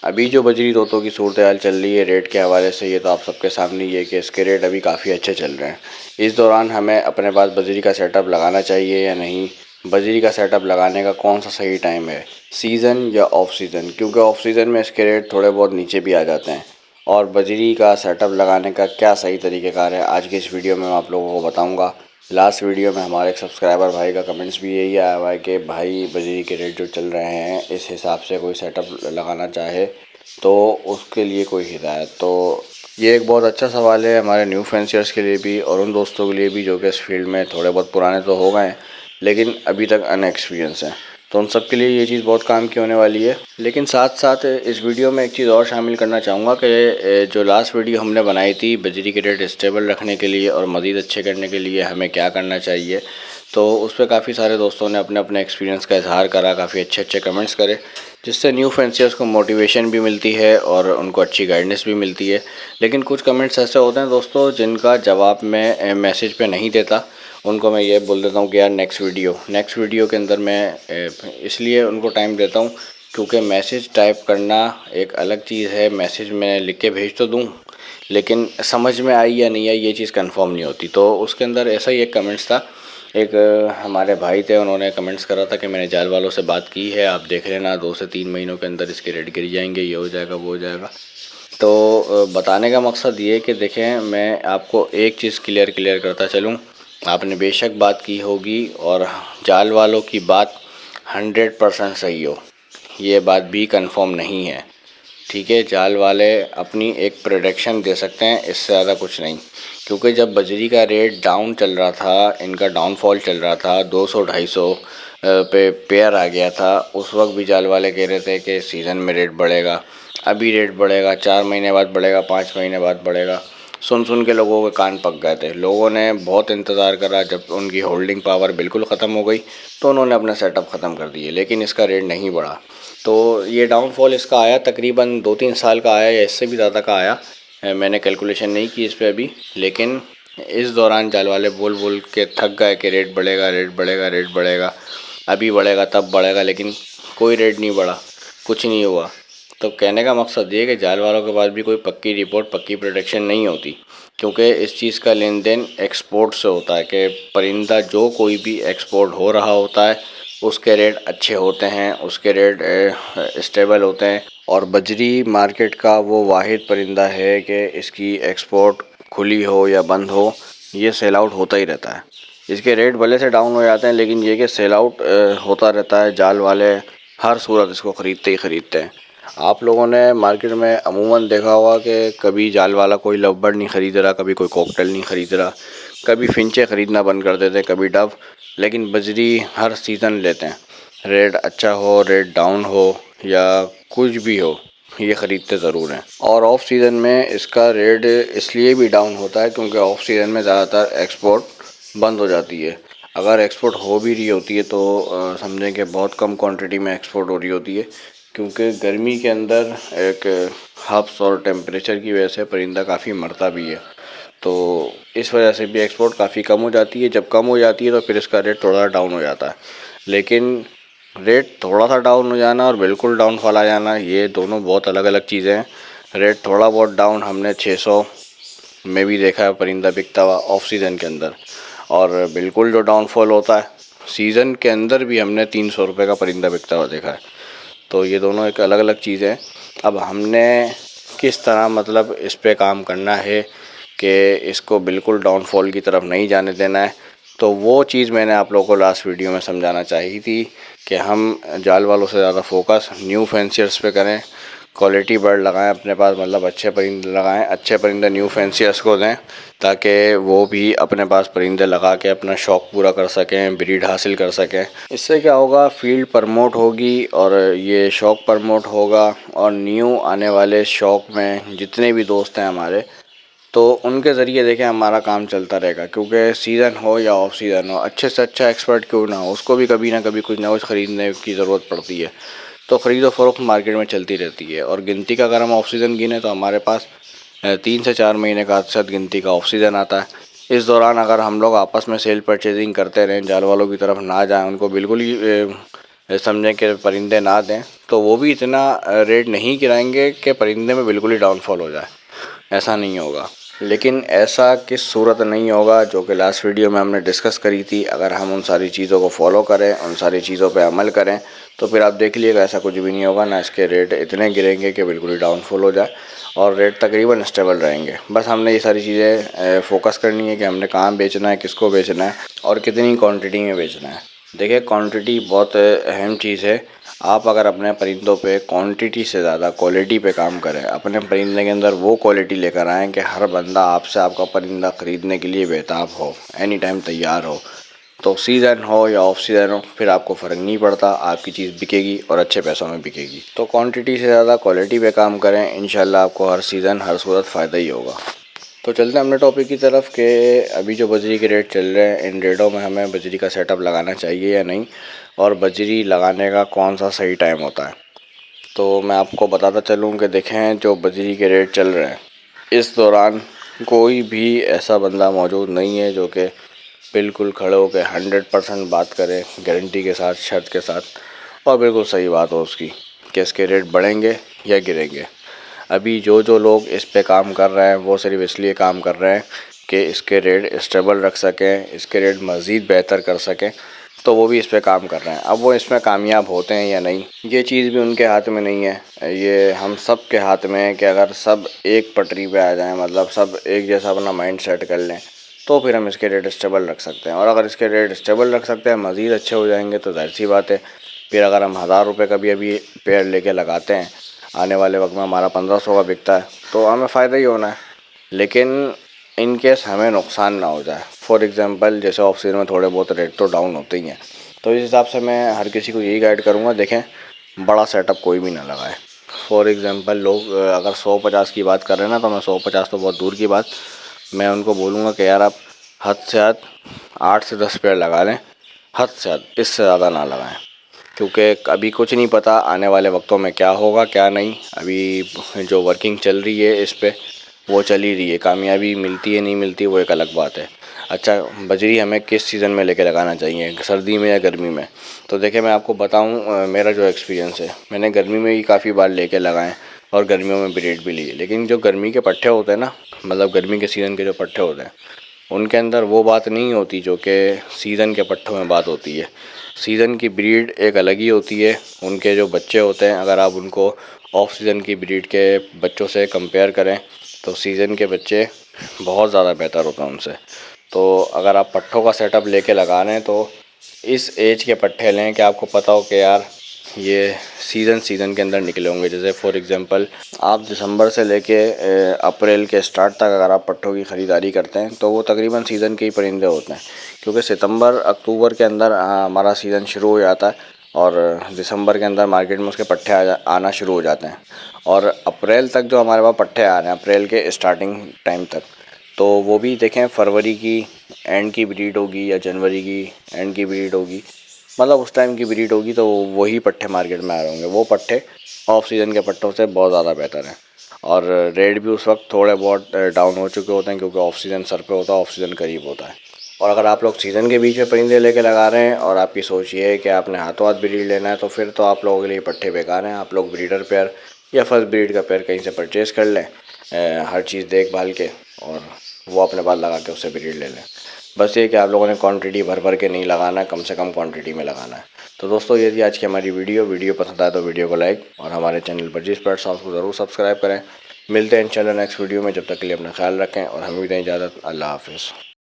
अभी जो बजरी तोतों की सूरत हाल चल रही है रेट के हवाले से, ये तो आप सबके सामने ही है कि इसके रेट अभी काफ़ी अच्छे चल रहे हैं। इस दौरान हमें अपने पास बजरी का सेटअप लगाना चाहिए या नहीं, बजरी का सेटअप लगाने का कौन सा सही टाइम है, सीज़न या ऑफ सीज़न, क्योंकि ऑफ सीज़न में इसके रेट थोड़े बहुत नीचे भी आ जाते हैं। और बजरी का सेटअप लगाने का क्या सही तरीक़ेकार है, आज की इस वीडियो में मैं आप लोगों को बताऊँगा। लास्ट वीडियो में हमारे एक सब्सक्राइबर भाई का कमेंट्स भी यही आया हुआ है कि भाई बजरी के रेट जो चल रहे हैं इस हिसाब से कोई सेटअप लगाना चाहे तो उसके लिए कोई हिदायत। तो ये एक बहुत अच्छा सवाल है हमारे न्यू फैंसियर्स के लिए भी और उन दोस्तों के लिए भी जो कि इस फील्ड में थोड़े बहुत पुराने तो हो गए हैं लेकिन अभी तक अनएक्सपीरियंस हैं। तो उन सब के लिए ये चीज़ बहुत काम की होने वाली है। लेकिन साथ साथ इस वीडियो में एक चीज़ और शामिल करना चाहूँगा कि जो लास्ट वीडियो हमने बनाई थी बजरी के रेट स्टेबल रखने के लिए और मज़ीद अच्छे करने के लिए हमें क्या करना चाहिए, तो उस पर काफ़ी सारे दोस्तों ने अपने अपने एक्सपीरियंस का इजहार करा, काफ़ी अच्छे अच्छे कमेंट्स करे, जिससे न्यू फैंसियर्स को मोटिवेशन भी मिलती है और उनको अच्छी गाइडेंस भी मिलती है। लेकिन कुछ कमेंट्स ऐसे होते हैं दोस्तों जिनका जवाब मैं मैसेज पे नहीं देता, उनको मैं ये बोल देता हूँ कि यार नेक्स्ट वीडियो के अंदर मैं इसलिए उनको टाइम देता हूँ क्योंकि मैसेज टाइप करना एक अलग चीज़ है। मैसेज मैं लिख के भेज तो दूँ लेकिन समझ में आई या नहीं आई ये चीज़ कंफर्म नहीं होती। तो उसके अंदर ऐसा ही एक कमेंट्स था, एक हमारे भाई थे, उन्होंने कमेंट्स करा था कि मैंने जाल वालों से बात की है, आप देख लेना 2 से 3 महीनों के अंदर इसके रेट गिर जाएंगे, ये हो जाएगा वो हो जाएगा। तो बताने का मकसद ये कि देखें, मैं आपको एक चीज़ क्लियर करता चलूँ, आपने बेशक बात की होगी और जाल वालों की बात 100% सही हो, ये बात भी कंफर्म नहीं है। ठीक है, जाल वाले अपनी एक प्रोडक्शन दे सकते हैं, इससे ज़्यादा कुछ नहीं। क्योंकि जब बजरी का रेट डाउन चल रहा था, इनका डाउनफॉल चल रहा था, 200-250 पे पेयर आ गया था, उस वक्त भी जाल वाले कह रहे थे कि सीज़न में रेट बढ़ेगा, अभी रेट बढ़ेगा, 4 महीने बाद बढ़ेगा, 5 महीने बाद बढ़ेगा। सुन के लोगों के कान पक गए थे। लोगों ने बहुत इंतज़ार करा, जब उनकी होल्डिंग पावर बिल्कुल ख़त्म हो गई तो उन्होंने अपना सेटअप ख़त्म कर दिए, लेकिन इसका रेट नहीं बढ़ा। तो ये डाउनफॉल इसका आया तकरीबन 2-3 साल का आया या इससे भी ज़्यादा का आया। मैंने कैलकुलेशन नहीं की इस पे अभी, लेकिन इस दौरान जाल वाले बोल के थक गए कि रेट बढ़ेगा, रेट बढ़ेगा, रेट बढ़ेगा, अभी बढ़ेगा तब बढ़ेगा, लेकिन कोई रेट नहीं बढ़ा, कुछ नहीं हुआ। तो कहने का मकसद ये है कि जाल वालों के पास भी कोई पक्की रिपोर्ट, पक्की प्रोडक्शन नहीं होती, क्योंकि इस चीज़ का लेन देन एक्सपोर्ट से होता है कि परिंदा जो कोई भी एक्सपोर्ट हो रहा होता है उसके रेट अच्छे होते हैं, उसके रेट स्टेबल होते हैं। और बजरी मार्केट का वो वाहिद परिंदा है कि इसकी एक्सपोर्ट खुली हो या बंद हो, ये सेल आउट होता ही रहता है। इसके रेट भले से डाउन हो जाते हैं लेकिन ये कि सेल आउट होता रहता है। जाल वाले हर सूरत इसको ख़रीदते ही ख़रीदते हैं। आप लोगों ने मार्केट में अमूमन देखा होगा कि कभी जाल वाला कोई लव बर्ड नहीं ख़रीद रहा, कभी कोई कॉकटेल नहीं ख़रीद रहा, कभी फिंचे ख़रीदना बंद कर देते, कभी डव, लेकिन बजरी हर सीज़न लेते हैं। रेट अच्छा हो, रेट डाउन हो या कुछ भी हो, ये ख़रीदते ज़रूर हैं। और ऑफ सीज़न में इसका रेट इसलिए भी डाउन होता है क्योंकि ऑफ सीज़न में ज़्यादातर एक्सपोर्ट बंद हो जाती है। अगर एक्सपोर्ट हो भी रही होती है तो समझें कि बहुत कम क्वांटिटी में एक्सपोर्ट हो रही होती है, क्योंकि गर्मी के अंदर एक हब्स और टेम्परेचर की वजह से परिंदा काफ़ी मरता भी है। तो इस वजह से भी एक्सपोर्ट काफ़ी कम हो जाती है। जब कम हो जाती है तो फिर इसका रेट थोड़ा डाउन हो जाता है। लेकिन रेट थोड़ा सा डाउन हो जाना और बिल्कुल डाउनफॉल आ जाना, ये दोनों बहुत अलग अलग चीज़ें हैं। रेट थोड़ा बहुत डाउन हमने 600 में भी देखा है परिंदा बिकता हुआ ऑफ सीज़न के अंदर, और बिल्कुल जो डाउनफॉल होता है सीज़न के अंदर भी हमने 300 रुपये का परिंदा बिकता हुआ देखा है। तो ये दोनों एक अलग अलग चीज़ है। अब हमने किस तरह मतलब इस पे काम करना है कि इसको बिल्कुल डाउनफॉल की तरफ नहीं जाने देना है, तो वो चीज़ मैंने आप लोगों को लास्ट वीडियो में समझाना चाहिए थी कि हम जाल वालों से ज़्यादा फोकस न्यू फैंसियर्स पे करें, क्वालिटी बर्ड लगाएं अपने पास, मतलब अच्छे परिंदे लगाएं, अच्छे परिंदे न्यू फैंसियर्स को दें ताकि वो भी अपने पास परिंदे लगा के अपना शौक़ पूरा कर सकें, ब्रीड हासिल कर सकें। इससे क्या होगा, फील्ड प्रमोट होगी और ये शौक़ प्रमोट होगा, और न्यू आने वाले शौक़ में जितने भी दोस्त हैं हमारे, तो उनके ज़रिए देखें हमारा काम चलता रहेगा। क्योंकि सीज़न हो या ऑफ सीज़न हो, अच्छे से अच्छा एक्सपर्ट क्यों ना हो, उसको भी कभी ना कभी कुछ ना कुछ ख़रीदने की ज़रूरत पड़ती है। तो ख़रीदो फ़रोख्त मार्केट में चलती रहती है। और गिनती का अगर हम ऑफ सीज़न गिने तो हमारे पास 3 से 4 महीने का औसत गिनती का ऑफ सीज़न आता है। इस दौरान अगर हम लोग आपस में सेल परचेजिंग करते रहें, जाल वालों की तरफ ना जाएं, उनको बिल्कुल ही समझें कि परिंदे ना दें, तो वो भी इतना रेट नहीं गिराएंगे कि परिंदे में बिल्कुल ही डाउनफॉल हो जाए, ऐसा नहीं होगा। लेकिन ऐसा किस सूरत नहीं होगा जो कि लास्ट वीडियो में हमने डिस्कस करी थी। अगर हम उन सारी चीज़ों को फॉलो करें, उन सारी चीज़ों पे अमल करें, तो फिर आप देख लीजिएगा ऐसा कुछ भी नहीं होगा। ना इसके रेट इतने गिरेंगे कि बिल्कुल ही डाउनफॉल हो जाए, और रेट तकरीबन स्टेबल रहेंगे। बस हमने ये सारी चीज़ें फोकस करनी है कि हमने कहाँ बेचना है, किसको बेचना है और कितनी क्वान्टिटी में बेचना है। देखिए, क्वांटिटी बहुत अहम चीज़ है। आप अगर अपने परिंदों पे क्वांटिटी से ज़्यादा क्वालिटी पे काम करें, अपने परिंदे के अंदर वो क्वालिटी लेकर आएँ कि हर बंदा आपसे आपका परिंदा ख़रीदने के लिए बेताब हो, एनी टाइम तैयार हो। तो सीज़न हो या ऑफ सीज़न हो, फिर आपको फ़र्क नहीं पड़ता, आपकी चीज़ बिकेगी और अच्छे पैसों में बिकेगी। तो क्वांटिटी से ज़्यादा क्वालिटी पे काम करें, इंशाल्लाह आपको हर सीज़न हर सूरत फ़ायदा ही होगा। तो चलते हैं अपने टॉपिक की तरफ कि अभी जो बजरी के रेट चल रहे हैं, इन रेटों में हमें बजरी का सेटअप लगाना चाहिए या नहीं, और बजरी लगाने का कौन सा सही टाइम होता है। तो मैं आपको बताता चलूँ कि देखें, जो बजरी के रेट चल रहे हैं इस दौरान कोई भी ऐसा बंदा मौजूद नहीं है जो कि बिल्कुल खड़े होकर 100% बात करे, गारंटी के साथ, शर्त के साथ, और बिल्कुल सही बात हो उसकी कि इसके रेट बढ़ेंगे या गिरेंगे। अभी जो लोग इस पे काम कर रहे हैं वो सिर्फ इसलिए काम कर रहे हैं कि इसके रेट स्टेबल रख सकें, इसके रेट मज़ीद बेहतर कर सकें, तो वो भी इस पे काम कर रहे हैं। अब वो इसमें कामयाब होते हैं या नहीं, ये चीज़ भी उनके हाथ में नहीं है, ये हम सब के हाथ में है कि अगर सब एक पटरी पे आ जाएं, मतलब सब एक जैसा अपना माइंड सेट कर लें, तो फिर हम इसके रेट स्टेबल रख सकते हैं। और अगर इसके रेट स्टेबल रख सकते हैं, मज़ीद अच्छे हो जाएंगे, तो जाहिर सी बात है फिर अगर हम 1000 रुपये का भी अभी पेड़ लेके लगाते हैं, आने वाले वक्त में हमारा 1500 का बिकता है, तो हमें फ़ायदा ही होना है। लेकिन इन केस हमें नुकसान ना हो जाए, फॉर एग्ज़ाम्पल जैसे ऑफ सीजन में थोड़े बहुत रेट तो डाउन होते ही हैं, तो इस हिसाब से मैं हर किसी को यही गाइड करूँगा, देखें बड़ा सेटअप कोई भी ना लगाए। फॉर एग्ज़ाम्पल लोग अगर 150 की बात कर रहे हैं ना, तो मैं 150 तो बहुत दूर की बात, मैं उनको बोलूँगा कि यार आप हद से हद 8 से 10 पेड़ लगा लें, हद से हद, इससे ज़्यादा ना लगाएं, क्योंकि अभी कुछ नहीं पता आने वाले वक्तों में क्या होगा क्या नहीं। अभी जो वर्किंग चल रही है इस पे वो चल ही रही है, कामयाबी मिलती है नहीं मिलती वो एक अलग बात है। अच्छा, बजरी हमें किस सीज़न में लेके लगाना चाहिए, सर्दी में या गर्मी में? तो देखिए, मैं आपको बताऊं, मेरा जो एक्सपीरियंस है, मैंने गर्मी में ही काफ़ी बार लेके लगाएं और गर्मियों में ब्रीड भी लिए। लेकिन जो गर्मी के पट्टे होते हैं ना, मतलब गर्मी के सीज़न के जो पट्टे होते हैं, उनके अंदर वो बात नहीं होती जो कि सीज़न के पट्टों में बात होती है। सीज़न की ब्रीड एक अलग ही होती है, उनके जो बच्चे होते हैं, अगर आप उनको ऑफ सीज़न की ब्रीड के बच्चों से कंपेयर करें, तो सीज़न के बच्चे बहुत ज़्यादा बेहतर होते हैं उनसे। तो अगर आप पट्ठों का सेटअप लेके लगा रहे हैं, तो इस एज के पट्ठे लें कि आपको पता हो कि यार ये सीज़न के अंदर निकले होंगे। जैसे फॉर एग्ज़ाम्पल आप दिसंबर से लेके अप्रैल के स्टार्ट तक अगर आप पट्ठों की ख़रीदारी करते हैं, तो वो तकरीबन सीज़न के ही परिंदे होते हैं, क्योंकि सितंबर अक्टूबर के अंदर हमारा सीज़न शुरू हो जाता है, और दिसंबर के अंदर मार्केट में उसके पट्ठे आना शुरू हो जाते हैं। और अप्रैल तक जो हमारे पास पट्ठे आ रहे हैं, अप्रैल के स्टार्टिंग टाइम तक, तो वो भी देखें फरवरी की एंड की ब्रीड होगी या जनवरी की एंड की ब्रीड होगी, मतलब उस टाइम की ब्रीड होगी, तो वही पट्ठे मार्केट में आ रहे होंगे। वो पट्ठे ऑफ सीज़न के पट्टों से बहुत ज़्यादा बेहतर हैं, और रेट भी उस वक्त थोड़े बहुत डाउन हो चुके होते हैं, क्योंकि ऑफ सीज़न सर पे होता है, ऑफ सीज़न करीब होता है। और अगर आप लोग सीज़न के बीच में परिंदे लेके लगा रहे हैं और आपकी सोच ये है कि आपने हाथों हाथ ब्रीड लेना है, तो फिर तो आप लोगों के लिए पट्ठे बेकार हैं। आप लोग ब्रीडर पेयर या फर्स्ट ब्रीड का पेयर कहीं से परचेज़ कर लें, हर चीज़ देख भाल के, और वो अपने पास लगा के उससे ब्रीड ले लें। बस ये कि आप लोगों ने क्वांटिटी भर भर के नहीं लगाना है, कम से कम क्वांटिटी में लगाना है। तो दोस्तों, ये थी आज की हमारी वीडियो पसंद आए तो वीडियो को लाइक, और हमारे चैनल पर जिस पर को ज़रूर सब्सक्राइब करें। मिलते हैं इंशाल्लाह नेक्स्ट वीडियो में, जब तक के लिए अपना ख्याल रखें और हमें भी दें इजाज़त। अल्लाह हाफ़िज़।